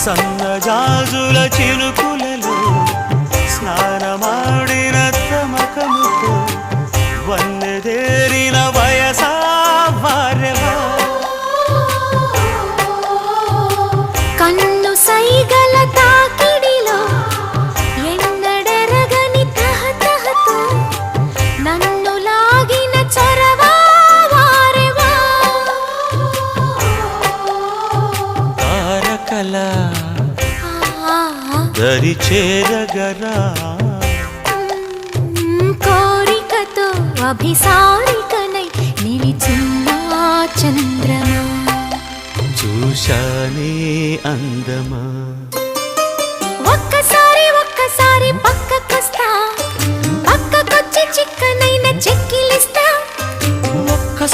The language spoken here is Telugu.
సన్నజాజుల చినుకులలో స్నానమాడిన తమకముతో వన్నెదేరిన వయసా వారెవా కన్ను సైగల తాకిడిలో ఎన్నడెరగని తహతహతో నన్ను లాగిన చొరవా వారెవా తారకల దరి చేరగరా కోరికతో అభిసారికనై నిలిచున్నా చంద్రమా చూశానే అందమా